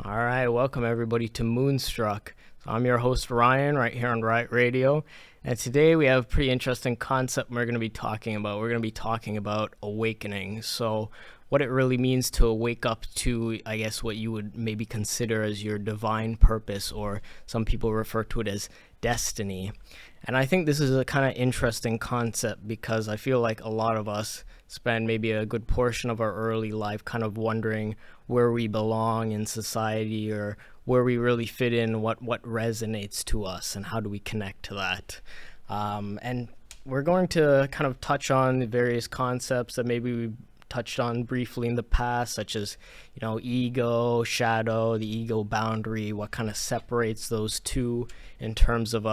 All right, welcome everybody to Moonstruck. I'm your host Ryan, right here on Riot Radio, and today we have a pretty interesting concept we're going to be talking about. We're going to be talking about awakening. So, what it really means to wake up to, I guess, what you would maybe consider as your divine purpose, or some people refer to it as destiny. And I think this is a kind of interesting concept because I feel like a lot of us spend maybe a good portion of our early life kind of wondering where we belong in society, or where we really fit in, what resonates to us, and how do we connect to that. And we're going to kind of touch on the various concepts that maybe we touched on briefly in the past, such as, ego, shadow, the ego boundary, what kind of separates those two in terms of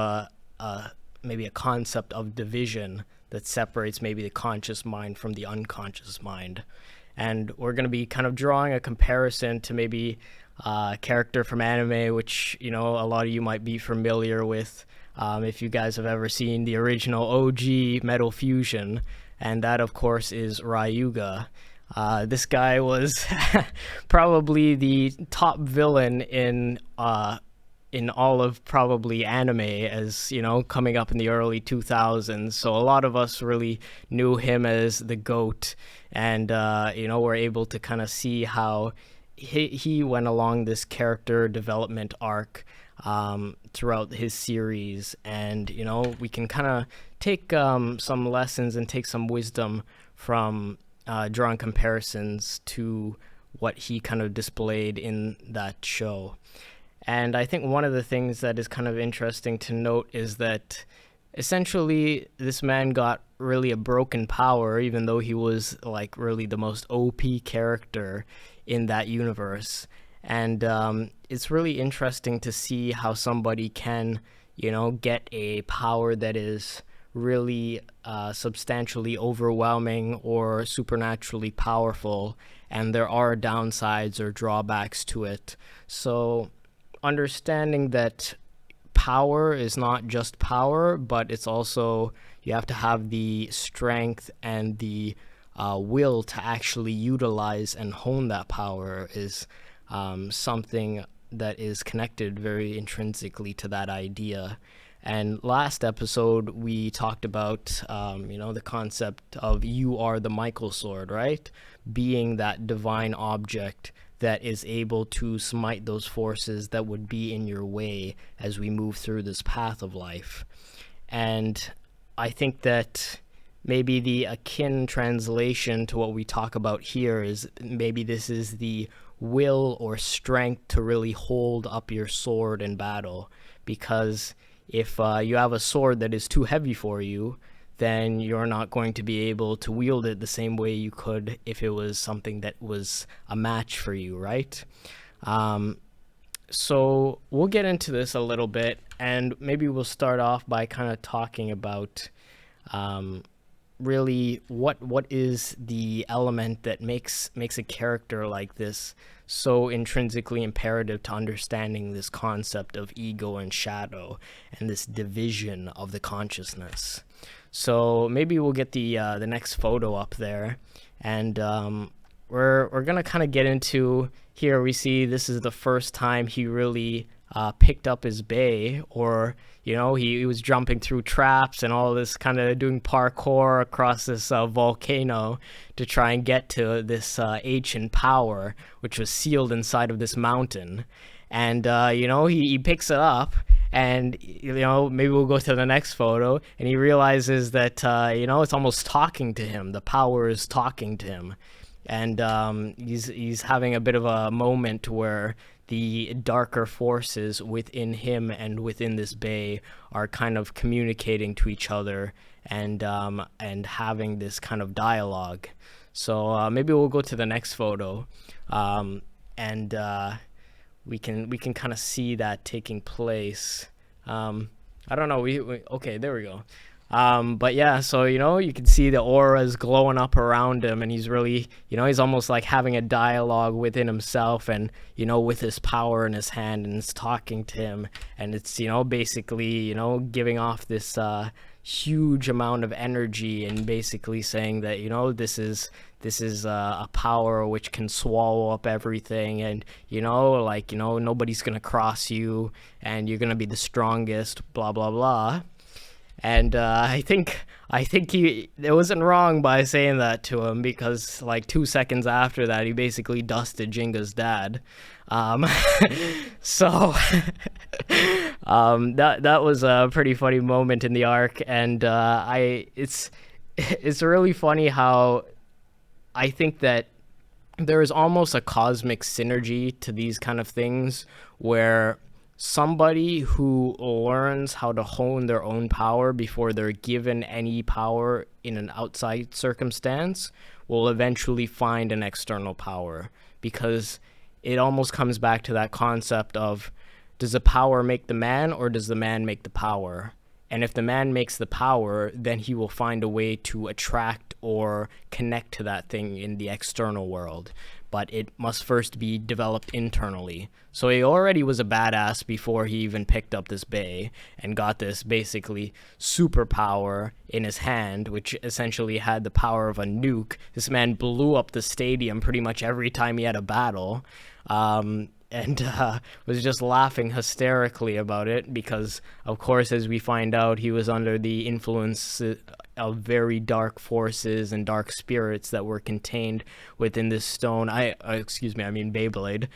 maybe a concept of division that separates maybe the conscious mind from the unconscious mind. And we're going to be kind of drawing a comparison to maybe a character from anime, which, a lot of you might be familiar with, if you guys have ever seen the original OG Metal Fusion. And that, of course, is Ryuga. This guy was probably the top villain in all of probably anime, as coming up in the early 2000s. So a lot of us really knew him as the GOAT, and we're able to kind of see how he went along this character development arc throughout his series. And we can kind of take some lessons and take some wisdom from drawing comparisons to what he kind of displayed in that show. And I think one of the things that is kind of interesting to note is that essentially this man got really a broken power, even though he was like really the most OP character in that universe. And it's really interesting to see how somebody can, get a power that is really substantially overwhelming or supernaturally powerful, and there are downsides or drawbacks to it. So understanding that power is not just power, but it's also, you have to have the strength and the will to actually utilize and hone that power, is something that is connected very intrinsically to that idea. And last episode we talked about the concept of you are the Michael sword, right? Being that divine object that is able to smite those forces that would be in your way as we move through this path of life. And I think that maybe the akin translation to what we talk about here is maybe this is the will or strength to really hold up your sword in battle. Because if you have a sword that is too heavy for you, then you're not going to be able to wield it the same way you could if it was something that was a match for you, right? So we'll get into this a little bit, and maybe we'll start off by kind of talking about really what is the element that makes a character like this so intrinsically imperative to understanding this concept of ego and shadow and this division of the consciousness. So maybe we'll get the next photo up there, and we're gonna kind of get into here. We see this is the first time he really picked up his bay, or he was jumping through traps and all this, kind of doing parkour across this volcano to try and get to this ancient power, which was sealed inside of this mountain. And he picks it up, and maybe we'll go to the next photo, and he realizes that it's almost talking to him. The power is talking to him, and he's having a bit of a moment where the darker forces within him and within this bay are kind of communicating to each other and having this kind of dialogue. So maybe we'll go to the next photo, and we can kind of see that taking place. I don't know. Okay, there we go. But yeah, so you can see the auras glowing up around him, and he's really, he's almost like having a dialogue within himself, and with his power in his hand, and it's talking to him, and it's basically giving off this huge amount of energy, and basically saying that, you know, this is a power which can swallow up everything, and, you know, like, you know, nobody's gonna cross you, and you're gonna be the strongest, blah blah blah. And I think he it wasn't wrong by saying that to him, because like 2 seconds after that, he basically dusted Jinga's dad. Um, so that was a pretty funny moment in the arc, and it's really funny how I think that there is almost a cosmic synergy to these kind of things, where somebody who learns how to hone their own power before they're given any power in an outside circumstance will eventually find an external power, because it almost comes back to that concept of, does the power make the man, or does the man make the power? And if the man makes the power, then he will find a way to attract or connect to that thing in the external world. But it must first be developed internally. So he already was a badass before he even picked up this bay and got this basically superpower in his hand, which essentially had the power of a nuke. This man blew up the stadium pretty much every time he had a battle. And was just laughing hysterically about it, because, of course, as we find out, he was under the influence of very dark forces and dark spirits that were contained within this stone. I mean Beyblade.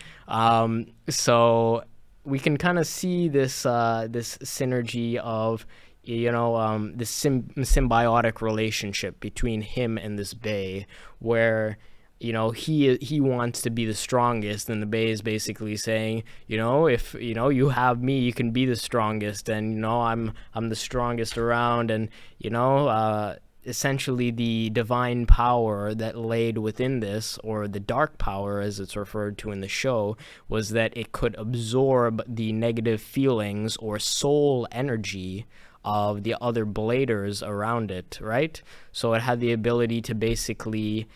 So we can kind of see this this synergy of, you know, this symbiotic relationship between him and this Bey, where, you know, he wants to be the strongest, and the Bey is basically saying, you know, if, you know, you have me, you can be the strongest, and, you know, I'm the strongest around. And, you know, essentially the divine power that laid within this, or the dark power as it's referred to in the show, was that it could absorb the negative feelings or soul energy of the other bladers around it, right? So it had the ability to basically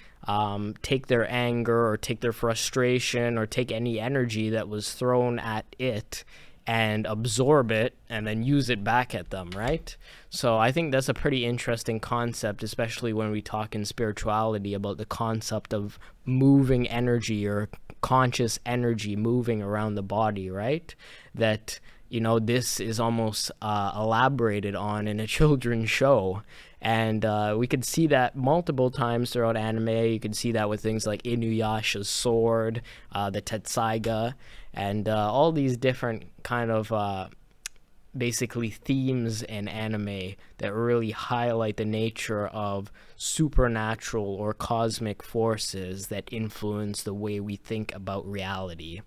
take their anger, or take their frustration, or take any energy that was thrown at it, and absorb it, and then use it back at them, right? So I think that's a pretty interesting concept, especially when we talk in spirituality about the concept of moving energy, or conscious energy moving around the body, right? That, you know, this is almost elaborated on in a children's show. And we could see that multiple times throughout anime. You could see that with things like Inuyasha's sword, the Tetsaiga, and all these different kind of basically themes in anime that really highlight the nature of supernatural or cosmic forces that influence the way we think about reality.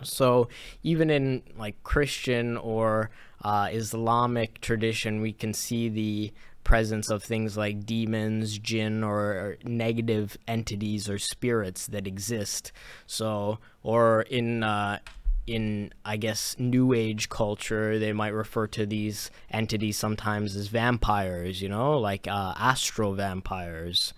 So even in like Christian or Islamic tradition, we can see the presence of things like demons, jinn, or negative entities or spirits that exist. So, or in I guess New Age culture, they might refer to these entities sometimes as vampires, you know, like astral vampires.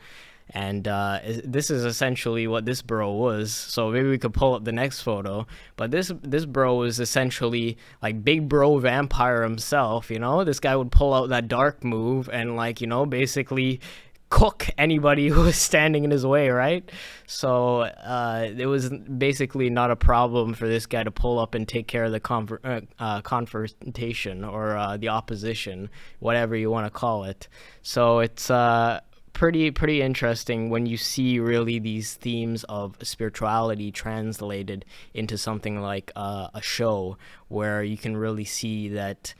And this is essentially what this bro was. So maybe we could pull up the next photo. But this bro is essentially like big bro vampire himself, you know? This guy would pull out that dark move and, like, you know, basically cook anybody who was standing in his way, right? So it was basically not a problem for this guy to pull up and take care of the confrontation, or the opposition, whatever you want to call it. So it's pretty interesting when you see really these themes of spirituality translated into something like a show, where you can really see that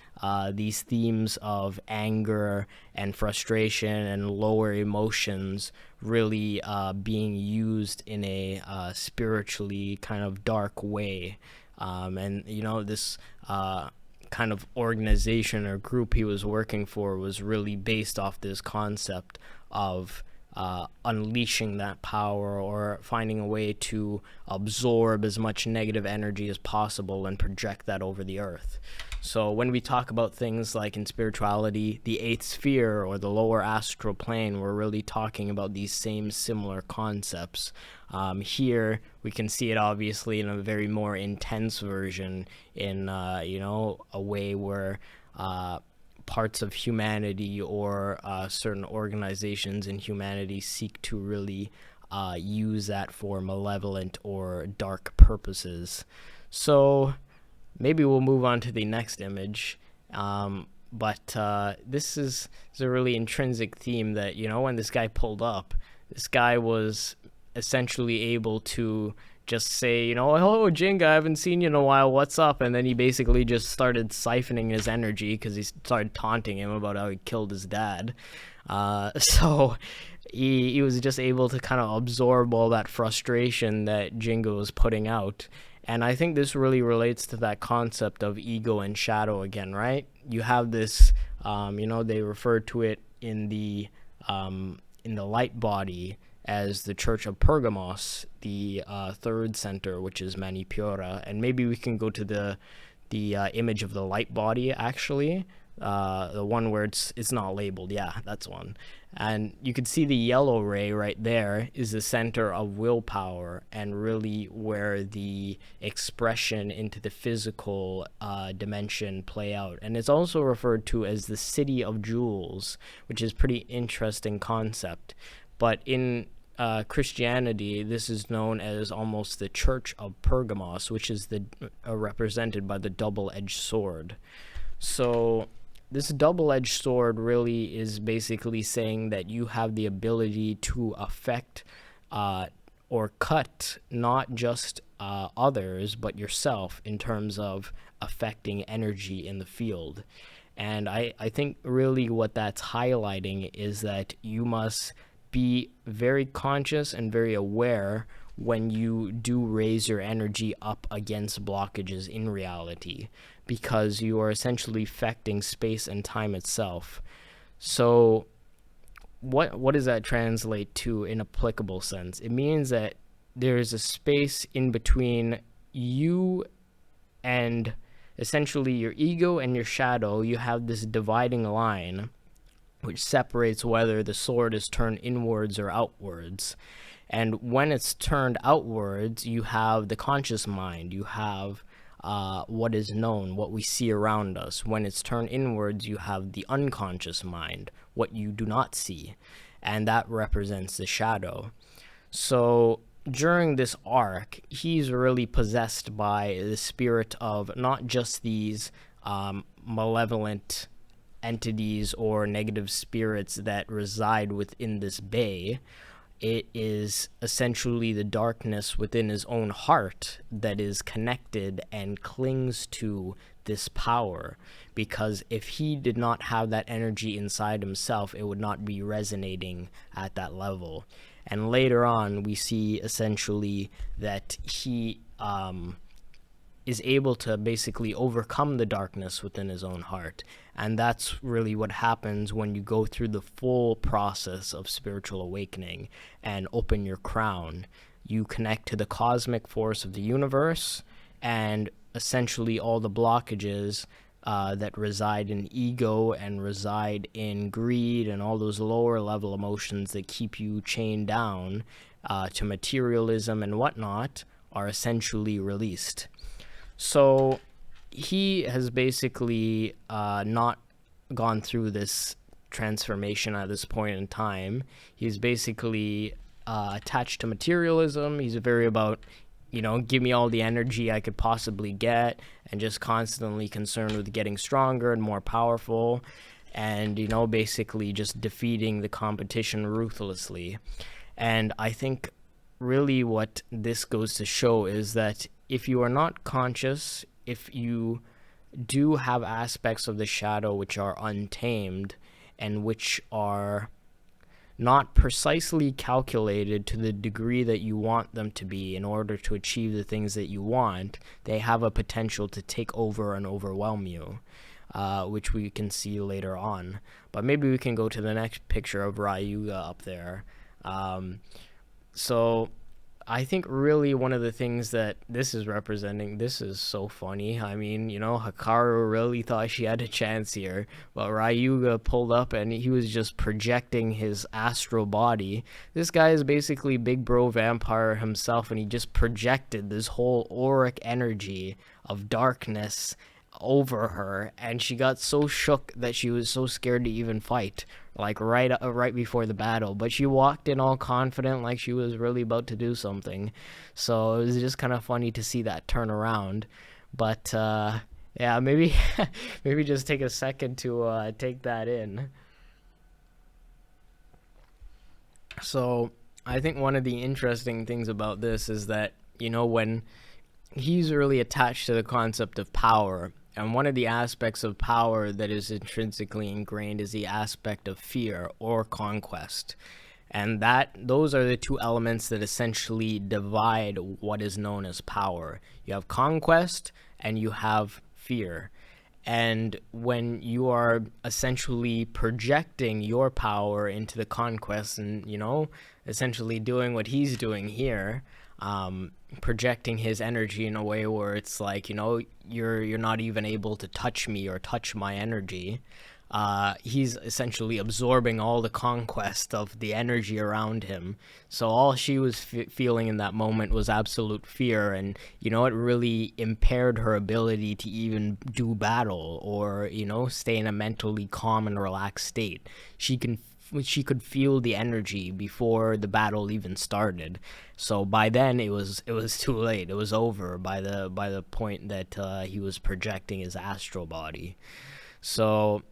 these themes of anger and frustration and lower emotions really being used in a spiritually kind of dark way. And, you know, this kind of organization or group he was working for was really based off this concept of unleashing that power, or finding a way to absorb as much negative energy as possible and project that over the earth. So when we talk about things like in spirituality, the eighth sphere or the lower astral plane, we're really talking about these same similar concepts. Here we can see it obviously in a very more intense version, in you know, a way where parts of humanity or certain organizations in humanity seek to really use that for malevolent or dark purposes. So maybe we'll move on to the next image. But this is a really intrinsic theme that, when this guy pulled up, this guy was essentially able to just say, "Oh, Jinga, I haven't seen you in a while. What's up?" And then he basically just started siphoning his energy because he started taunting him about how he killed his dad. So he was just able to kind of absorb all that frustration that Jinga was putting out. And I think this really relates to that concept of ego and shadow again, right? You have this, they refer to it in the light body as the Church of Pergamos, the third center, which is Manipura. And maybe we can go to the image of the light body, actually. The one where it's not labeled. Yeah, that's one. And you can see the yellow ray right there is the center of willpower and really where the expression into the physical dimension play out. And it's also referred to as the city of jewels, which is pretty interesting concept. But in Christianity, this is known as almost the Church of Pergamos, which is represented by the double-edged sword. So this double-edged sword really is basically saying that you have the ability to affect or cut not just others, but yourself in terms of affecting energy in the field. And I think really what that's highlighting is that you must be very conscious and very aware when you do raise your energy up against blockages in reality, because you are essentially affecting space and time itself. So what does that translate to in applicable sense? It means that there is a space in between you and essentially your ego and your shadow. You have this dividing line which separates whether the sword is turned inwards or outwards. And when it's turned outwards, you have the conscious mind. You have what is known, what we see around us. When it's turned inwards, you have the unconscious mind, what you do not see. And that represents the shadow. So during this arc, he's really possessed by the spirit of not just these malevolent entities or negative spirits that reside within this bay. It is essentially the darkness within his own heart that is connected and clings to this power, because if he did not have that energy inside himself, it would not be resonating at that level. And later on, we see essentially that he is able to basically overcome the darkness within his own heart. And that's really what happens when you go through the full process of spiritual awakening and open your crown. You connect to the cosmic force of the universe, and essentially all the blockages that reside in ego and reside in greed and all those lower level emotions that keep you chained down to materialism and whatnot are essentially released. So he has basically not gone through this transformation at this point in time. He's basically attached to materialism. He's very about, give me all the energy I could possibly get, and just constantly concerned with getting stronger and more powerful, and, basically just defeating the competition ruthlessly. And I think really what this goes to show is that if you are not conscious, if you do have aspects of the shadow which are untamed and which are not precisely calculated to the degree that you want them to be in order to achieve the things that you want, they have a potential to take over and overwhelm you, which we can see later on. But maybe we can go to the next picture of Ryuga up there. So I think really one of the things that this is representing, this is so funny. I mean, Hikaru really thought she had a chance here, but Ryuga pulled up and he was just projecting his astral body. This guy is basically Big Bro Vampire himself, and he just projected this whole auric energy of darkness over her, and she got so shook that she was so scared to even fight, like right before the battle. But she walked in all confident, like she was really about to do something. So it was just kind of funny to see that turn around. But yeah, maybe maybe just take a second to take that in. So I think one of the interesting things about this is that, when he's really attached to the concept of power, and one of the aspects of power that is intrinsically ingrained is the aspect of fear or conquest. And those are the two elements that essentially divide what is known as power. You have conquest and you have fear. And when you are essentially projecting your power into the conquest and, essentially doing what he's doing here, projecting his energy in a way where it's like, you're not even able to touch me or touch my energy. He's essentially absorbing all the conquest of the energy around him. So all she was feeling in that moment was absolute fear, and it really impaired her ability to even do battle or stay in a mentally calm and relaxed state. She could feel the energy before the battle even started. So by then it was too late. It was over by the point that he was projecting his astral body. So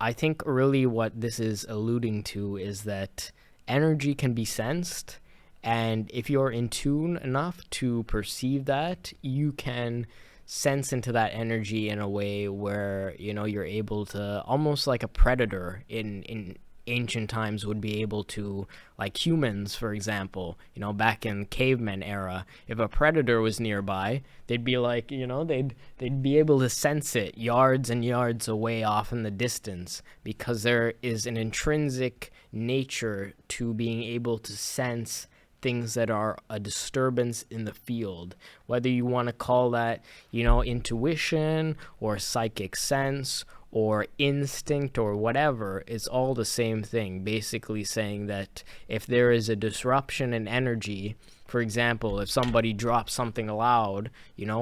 I think really what this is alluding to is that energy can be sensed, and if you're in tune enough to perceive that, you can sense into that energy in a way where you're able to, almost like a predator in ancient times would be able to, like humans, for example, back in caveman era, if a predator was nearby, they'd be like, they'd be able to sense it yards and yards away off in the distance, because there is an intrinsic nature to being able to sense things that are a disturbance in the field, whether you want to call that, intuition or psychic sense or instinct or whatever. It's all the same thing, basically saying that if there is a disruption in energy, for example, if somebody drops something loud,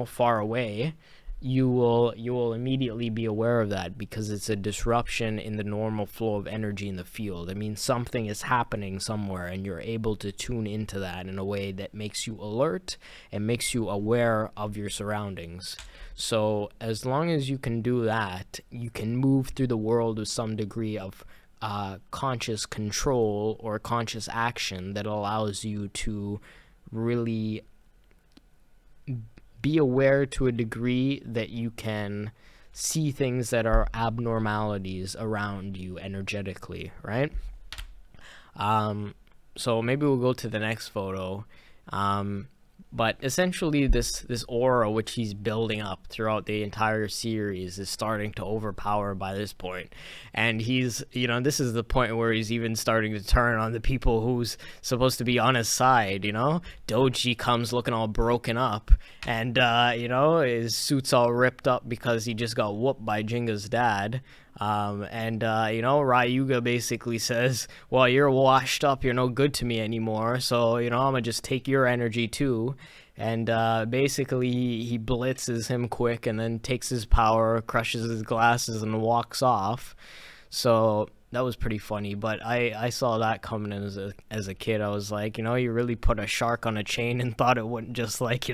far away, you will immediately be aware of that, because it's a disruption in the normal flow of energy in the field. I mean, something is happening somewhere, and you're able to tune into that in a way that makes you alert and makes you aware of your surroundings. So as long as you can do that, you can move through the world with some degree of conscious control or conscious action that allows you to really be aware to a degree that you can see things that are abnormalities around you energetically, right? So maybe we'll go to the next photo. But essentially this aura which he's building up throughout the entire series is starting to overpower by this point. And he's, this is the point where he's even starting to turn on the people who's supposed to be on his side, Doji comes looking all broken up, and, his suit's all ripped up because he just got whooped by Jinga's dad. Ryuga basically says, well, you're washed up, you're no good to me anymore, so, I'm gonna just take your energy too. And basically he blitzes him quick and then takes his power, crushes his glasses, and walks off. So that was pretty funny, but I saw that coming in as a kid. I was like, you really put a shark on a chain and thought it wouldn't just like,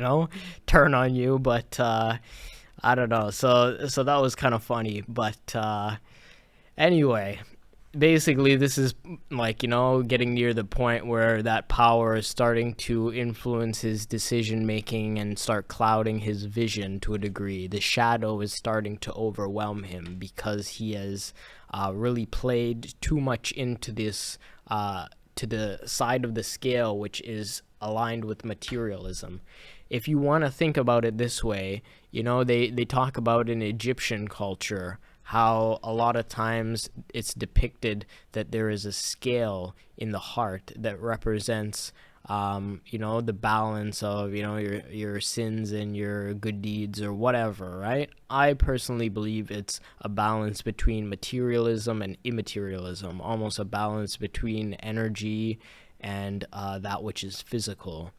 turn on you, but I don't know. So that was kind of funny. But anyway, basically this is like, getting near the point where that power is starting to influence his decision making and start clouding his vision to a degree. The shadow is starting to overwhelm him because he has really played too much into this, to the side of the scale which is aligned with materialism. If you want to think about it this way, they talk about in Egyptian culture how a lot of times it's depicted that there is a scale in the heart that represents, the balance of, your sins and your good deeds or whatever, right? I personally believe it's a balance between materialism and immaterialism, almost a balance between energy and that which is physical.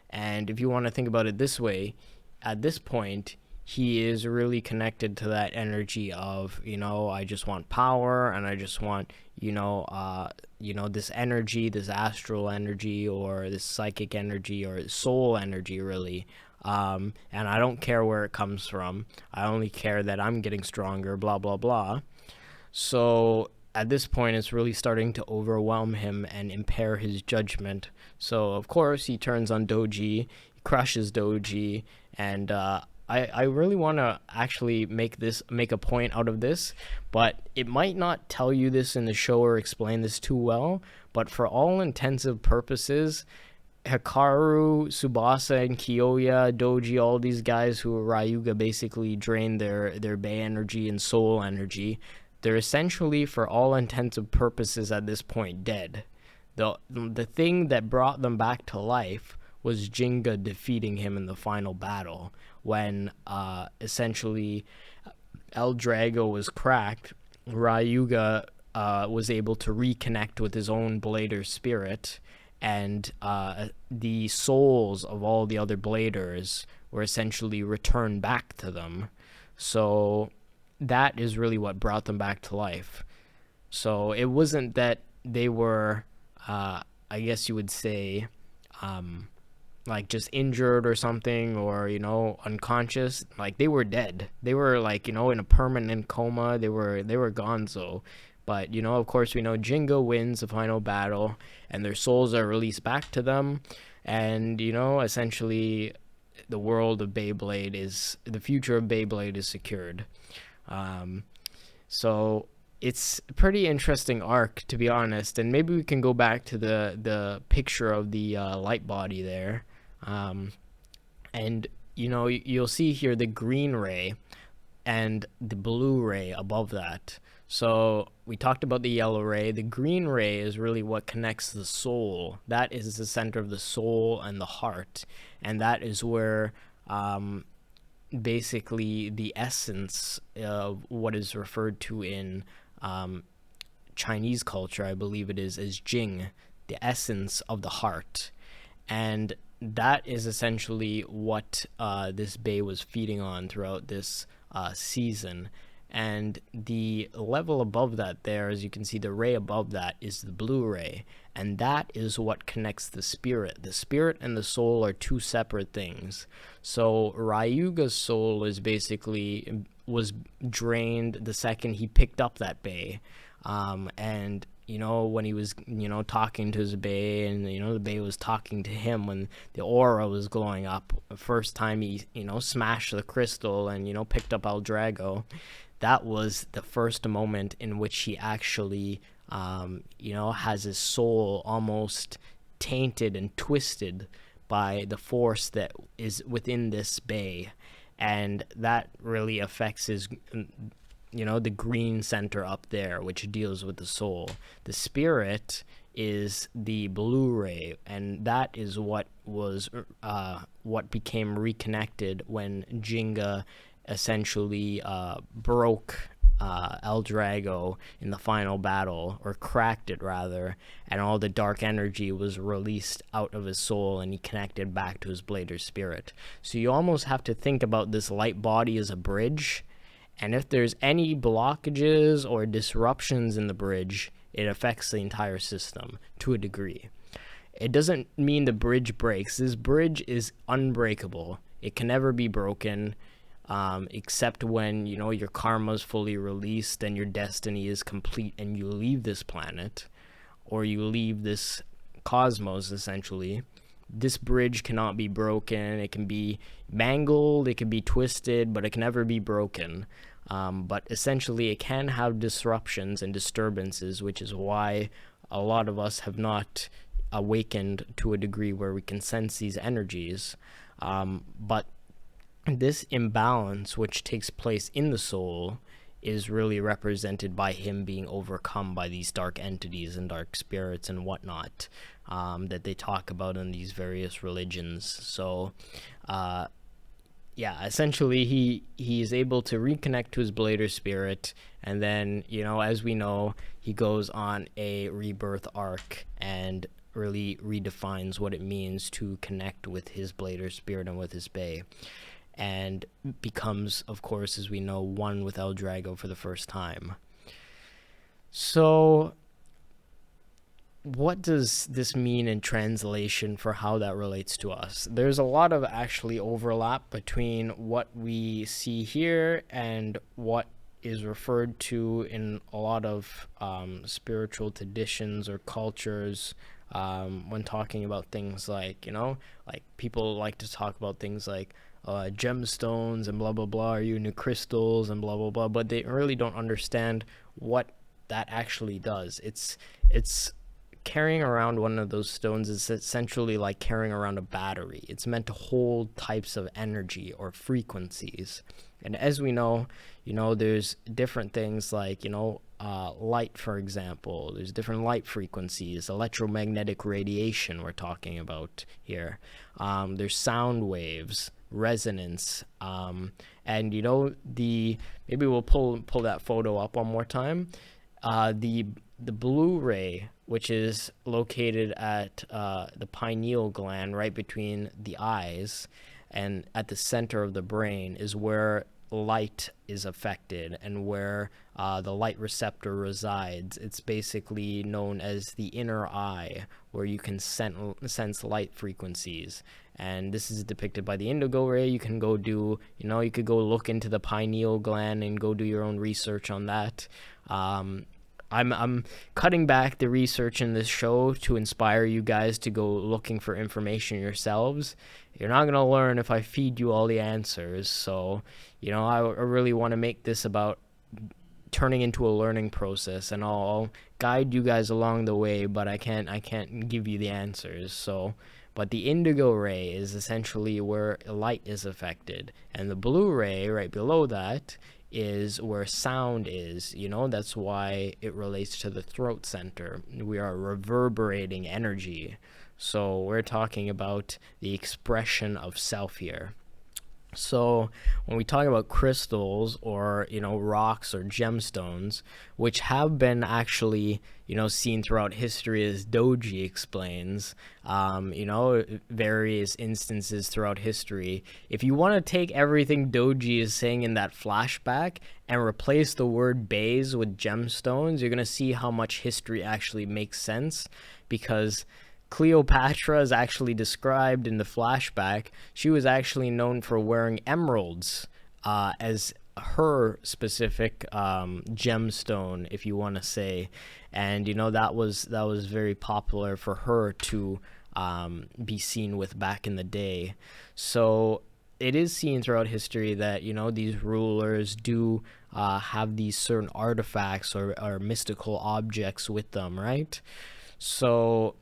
And if you want to think about it this way, at this point, he is really connected to that energy of, I just want power, and I just want, this energy, this astral energy, or this psychic energy, or soul energy, really. And I don't care where it comes from. I only care that I'm getting stronger, blah, blah, blah. So at this point, it's really starting to overwhelm him and impair his judgment. So, of course, he turns on Doji, he crushes Doji, and I really want to actually make a point out of this, but it might not tell you this in the show or explain this too well, but for all intensive purposes, Hikaru, Tsubasa, and Kyoya, Doji, all these guys who Ryuga basically drained their Bei energy and soul energy, they're essentially, for all intensive purposes at this point, dead. The thing that brought them back to life was Jinga defeating him in the final battle, when essentially L-Drago was cracked. Ryuga was able to reconnect with his own blader spirit, and the souls of all the other bladers were essentially returned back to them. So that is really what brought them back to life. So it wasn't that they were, I guess you would say, like just injured or something, or unconscious. Like, they were dead. They were, like, in a permanent coma. They were gonzo. But of course, we know Jinga wins the final battle, and their souls are released back to them, and essentially the world of Beyblade is the future of Beyblade is secured. So it's a pretty interesting arc, to be honest, and maybe we can go back to the picture of the light body there. And you'll see here the green ray and the blue ray above that. So we talked about the yellow ray. The green ray is really what connects the soul. That is the center of the soul and the heart, and that is where basically the essence of what is referred to in Chinese culture, I believe it is, as Jing, the essence of the heart. And that is essentially what this Bei was feeding on throughout this season. And the level above that there, as you can see, the ray above that is the blue ray. And that is what connects the spirit. The spirit and the soul are two separate things. So Ryuga's soul was drained the second he picked up that Bei. And when he was, talking to his Bei, and, the Bei was talking to him when the aura was glowing up. The first time he, smashed the crystal and, picked up L-Drago, that was the first moment in which he actually, has his soul almost tainted and twisted by the force that is within this Bei. And that really affects his, the green center up there, which deals with the soul. The spirit is the blue ray, and that is what became reconnected when Jinga essentially broke L-Drago in the final battle, or cracked it rather, and all the dark energy was released out of his soul, and he connected back to his blader spirit. So you almost have to think about this light body as a bridge, and if there's any blockages or disruptions in the bridge, it affects the entire system to a degree. It doesn't mean the bridge breaks. This bridge is unbreakable. It can never be broken, except when, your karma is fully released and your destiny is complete and you leave this planet, or you leave this cosmos, essentially. This bridge cannot be broken. It can be mangled, it can be twisted, but it can never be broken. But essentially, it can have disruptions and disturbances, which is why a lot of us have not awakened to a degree where we can sense these energies. But this imbalance, which takes place in the soul, is really represented by him being overcome by these dark entities and dark spirits and whatnot, that they talk about in these various religions. So, essentially he is able to reconnect to his blader spirit, and then, as we know, he goes on a rebirth arc and really redefines what it means to connect with his blader spirit and with his Bei. and becomes, of course, as we know, one with L-Drago for the first time. So what does this mean in translation for how that relates to us? There's a lot of actually overlap between what we see here and what is referred to in a lot of spiritual traditions or cultures when talking about things like, like people like to talk about things like gemstones and blah, blah, blah, are you into crystals and blah, blah, blah, but they really don't understand what that actually does. It's carrying around one of those stones is essentially like carrying around a battery. It's meant to hold types of energy or frequencies. And as we know, there's different things like, light, for example. There's different light frequencies, electromagnetic radiation we're talking about here. There's sound waves, resonance, and maybe we'll pull that photo up one more time. The blue ray, which is located at the pineal gland right between the eyes and at the center of the brain, is where light is affected and where the light receptor resides. It's basically known as the inner eye, where you can sense light frequencies. And this is depicted by the indigo ray. You can go do, you could go look into the pineal gland and go do your own research on that. I'm cutting back the research in this show to inspire you guys to go looking for information yourselves. You're not going to learn if I feed you all the answers. So, I really want to make this about turning into a learning process, and I'll guide you guys along the way, but I can't give you the answers. So, but the indigo ray is essentially where light is affected, and the blue ray right below that is where sound is. That's why it relates to the throat center. We are reverberating energy. So we're talking about the expression of self here. So when we talk about crystals or, rocks or gemstones, which have been actually, seen throughout history, as Doji explains, various instances throughout history. If you want to take everything Doji is saying in that flashback and replace the word bays with gemstones, you're going to see how much history actually makes sense, because Cleopatra is actually described in the flashback. She was actually known for wearing emeralds as her specific gemstone, if you want to say, and that was very popular for her to be seen with back in the day. So it is seen throughout history that these rulers do have these certain artifacts or mystical objects with them, right? So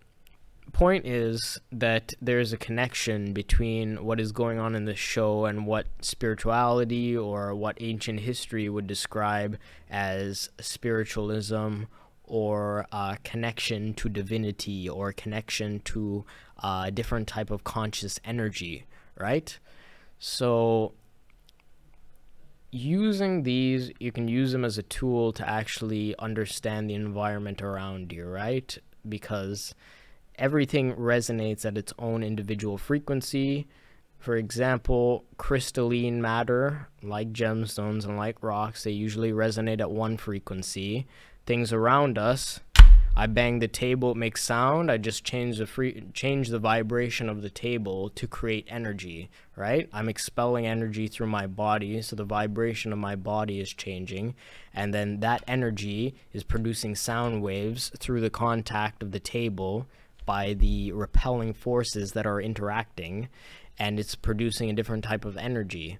point is that there's a connection between what is going on in the show and what spirituality or what ancient history would describe as spiritualism, or connection to divinity, or connection to a different type of conscious energy, right? So using these, you can use them as a tool to actually understand the environment around you, right? Because everything resonates at its own individual frequency. For example, crystalline matter, like gemstones and like rocks, they usually resonate at one frequency. Things around us, I bang the table, it makes sound, I just change the vibration of the table to create energy, right? I'm expelling energy through my body, so the vibration of my body is changing, and then that energy is producing sound waves through the contact of the table by the repelling forces that are interacting, and it's producing a different type of energy.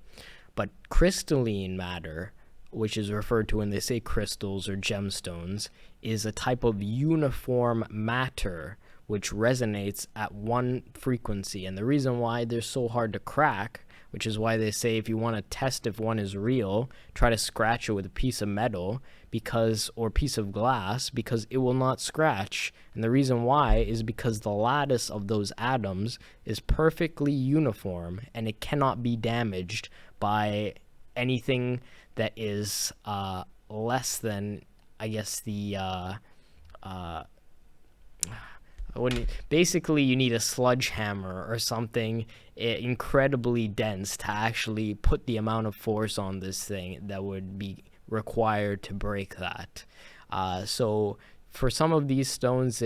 But crystalline matter, which is referred to when they say crystals or gemstones, is a type of uniform matter which resonates at one frequency. And the reason why they're so hard to crack, which is why they say if you want to test if one is real, try to scratch it with a piece of metal or piece of glass, because it will not scratch. And the reason why is because the lattice of those atoms is perfectly uniform, and it cannot be damaged by anything that is less than, I guess, the Basically, you need a sledgehammer or something incredibly dense to actually put the amount of force on this thing that would be required to break that. So for some of these stones,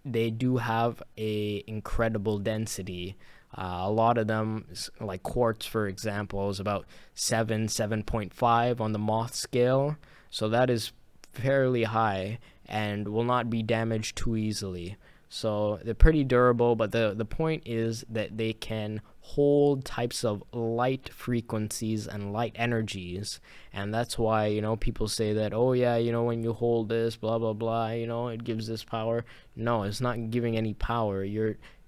they do have a incredible density. A lot of them, like quartz, for example, is about 7.5 on the moth scale. So that is fairly high and will not be damaged too easily. So they're pretty durable, but the point is that they can hold types of light frequencies and light energies. And that's why, people say that, oh yeah, when you hold this, blah, blah, blah, it gives this power. No, it's not giving any power.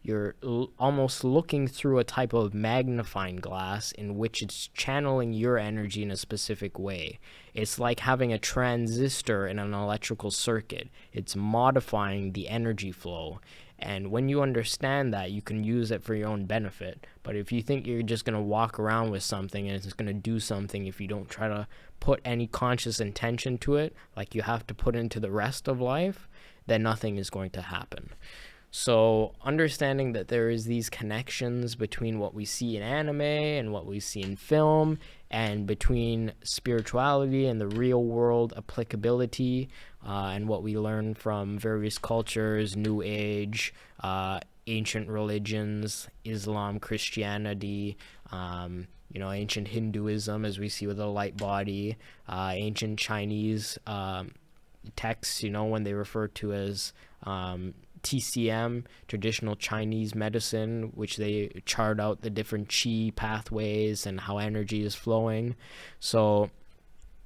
You're almost looking through a type of magnifying glass in which it's channeling your energy in a specific way. It's like having a transistor in an electrical circuit. It's modifying the energy flow. And when you understand that, you can use it for your own benefit. But if you think you're just going to walk around with something and it's going to do something if you don't try to put any conscious intention to it, like you have to put into the rest of life, then nothing is going to happen. So understanding that there is these connections between what we see in anime and what we see in film, and between spirituality and the real world applicability, and what we learn from various cultures, New Age, ancient religions, Islam, Christianity, ancient Hinduism, as we see with the light body, ancient Chinese texts, when they refer to as TCM, traditional Chinese medicine, which they chart out the different chi pathways and how energy is flowing. So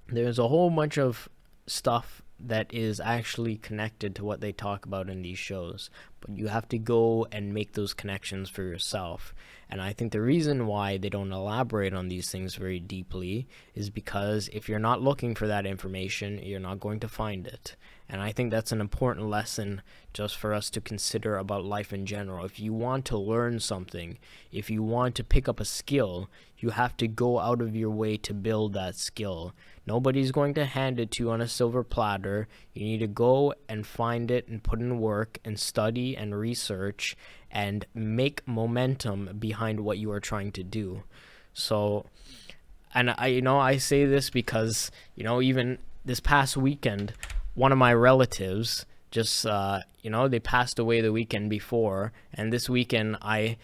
there's a whole bunch of stuff that is actually connected to what they talk about in these shows, but you have to go and make those connections for yourself. And I think the reason why they don't elaborate on these things very deeply is because if you're not looking for that information, you're not going to find it. And I think that's an important lesson just for us to consider about life in general. If you want to learn something, if you want to pick up a skill, you have to go out of your way to build that skill. Nobody's going to hand it to you on a silver platter. You need to go and find it and put in work and study and research and make momentum behind what you are trying to do. So, and I say this because, even this past weekend, one of my relatives just, they passed away the weekend before, and this weekend I,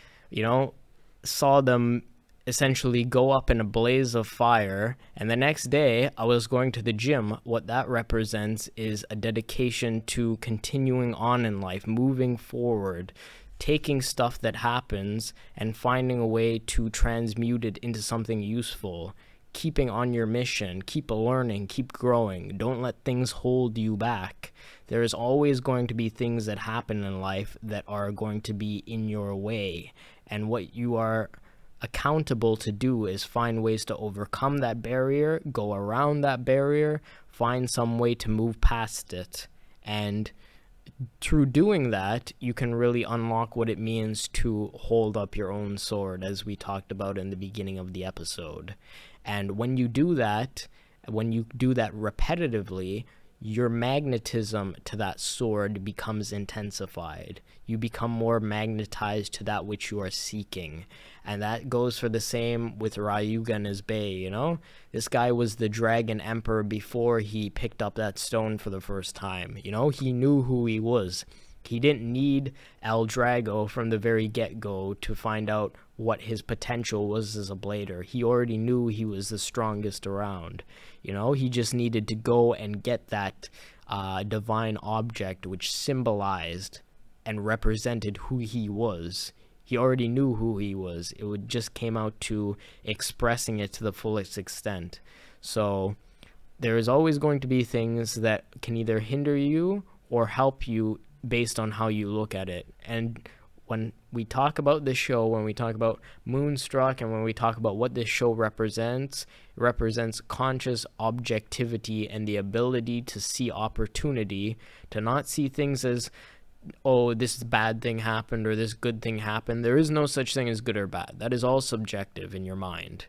saw them essentially go up in a blaze of fire, and the next day I was going to the gym. What that represents is a dedication to continuing on in life, moving forward, taking stuff that happens and finding a way to transmute it into something useful, keeping on your mission, keep learning, keep growing. Don't let things hold you back. There is always going to be things that happen in life that are going to be in your way, and what you are accountable to do is find ways to overcome that barrier, go around that barrier, find some way to move past it. And through doing that, you can really unlock what it means to hold up your own sword, as we talked about in the beginning of the episode. And when you do that repetitively, your magnetism to that sword becomes intensified. You become more magnetized to that which you are seeking. And that goes for the same with Ryuga and his Bay, This guy was the Dragon Emperor before he picked up that stone for the first time. He knew who he was. He didn't need L-Drago from the very get-go to find out what his potential was as a blader. He already knew he was the strongest around. He just needed to go and get that divine object which symbolized and represented who he was. He already knew who he was. It would just came out to expressing it to the fullest extent. So there is always going to be things that can either hinder you or help you based on how you look at it. And when we talk about this show, when we talk about Moonstruck, and when we talk about what this show represents, it represents conscious objectivity and the ability to see opportunity, to not see things as, oh, this bad thing happened or this good thing happened. There is no such thing as good or bad. That is all subjective in your mind.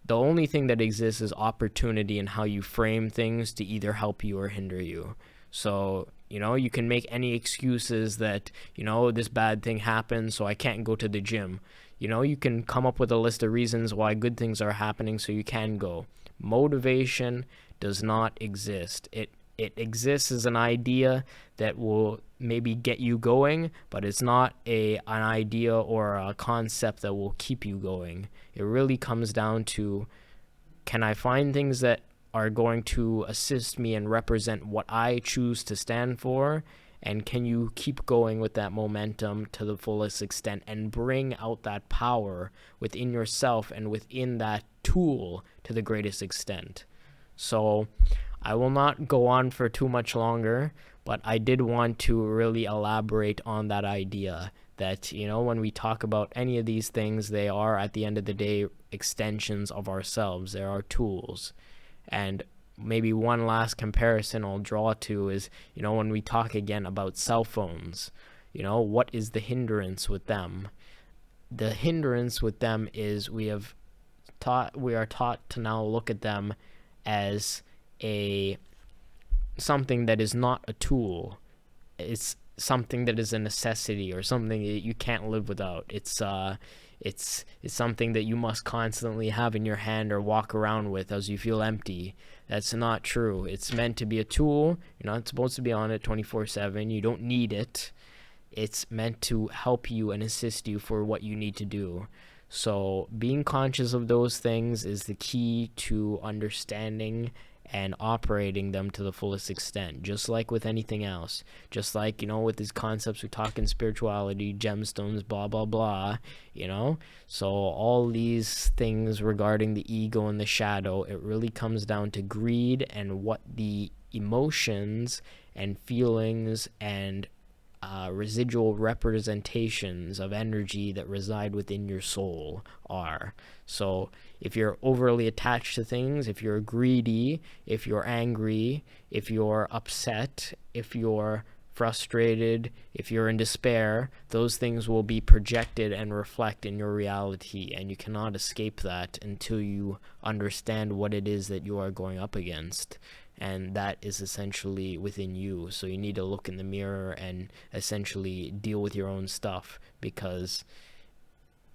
The only thing that exists is opportunity and how you frame things to either help you or hinder you. So You can make any excuses that, this bad thing happened, so I can't go to the gym. You can come up with a list of reasons why good things are happening so you can go. Motivation does not exist. It exists as an idea that will maybe get you going, but it's not an idea or a concept that will keep you going. It really comes down to, can I find things that are going to assist me and represent what I choose to stand for? And can you keep going with that momentum to the fullest extent and bring out that power within yourself and within that tool to the greatest extent? So I will not go on for too much longer, but I did want to really elaborate on that idea that, when we talk about any of these things, they are, at the end of the day, extensions of ourselves. They are tools. And maybe one last comparison I'll draw to is, when we talk again about cell phones, what is the hindrance with them? The hindrance with them is we are taught to now look at them as something that is not a tool. It's something that is a necessity, or something that you can't live without. It's something that you must constantly have in your hand or walk around with as you feel empty. That's not true. It's meant to be a tool. You're not supposed to be on it 24/7. You don't need it. It's meant to help you and assist you for what you need to do. So being conscious of those things is the key to understanding and operating them to the fullest extent, just like with anything else. Just like, with these concepts we talk in spirituality, gemstones, blah, blah, blah, So all these things regarding the ego and the shadow, it really comes down to greed and what the emotions and feelings and residual representations of energy that reside within your soul are. So if you're overly attached to things, if you're greedy, if you're angry, if you're upset, if you're frustrated, if you're in despair, those things will be projected and reflect in your reality, and you cannot escape that until you understand what it is that you are going up against. And that is essentially within you. So you need to look in the mirror and essentially deal with your own stuff, because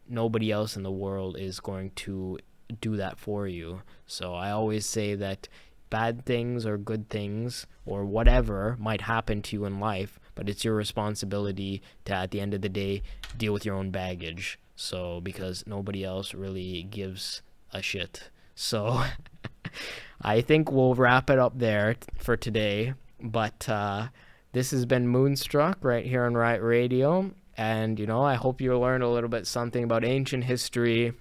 nobody else in the world is going to do that for you. So I always say that bad things or good things or whatever might happen to you in life, but it's your responsibility to, at the end of the day, deal with your own baggage. So because nobody else really gives a shit. So I think we'll wrap it up there for today. But this has been Moonstruck right here on Riot Radio. And, I hope you learned a little bit something about ancient history,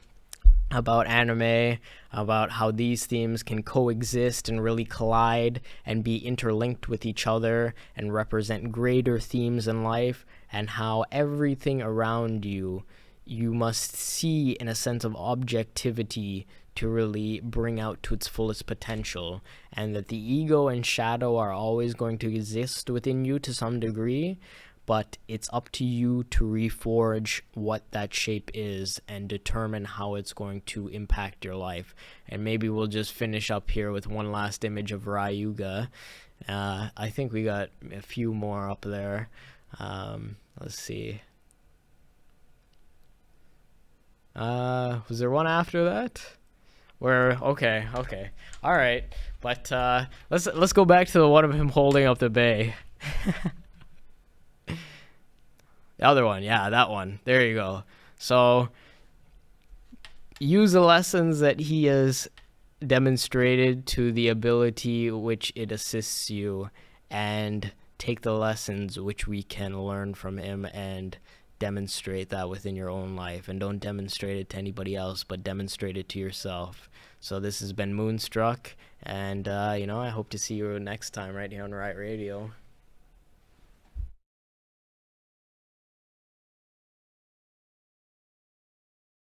about anime, about how these themes can coexist and really collide and be interlinked with each other and represent greater themes in life, and how everything around you must see in a sense of objectivity to really bring out to its fullest potential, and that the ego and shadow are always going to exist within you to some degree, but it's up to you to reforge what that shape is and determine how it's going to impact your life. And maybe we'll just finish up here with one last image of Ryuga. I think we got a few more up there. Let's see. Was there one after that? Okay, all right, but let's go back to the one of him holding up the bay. The other one, yeah, that one. There you go. So use the lessons that he has demonstrated to the ability which it assists you, and take the lessons which we can learn from him and demonstrate that within your own life. And don't demonstrate it to anybody else, but demonstrate it to yourself. So this has been Moonstruck, and I hope to see you next time right here on Riot Radio.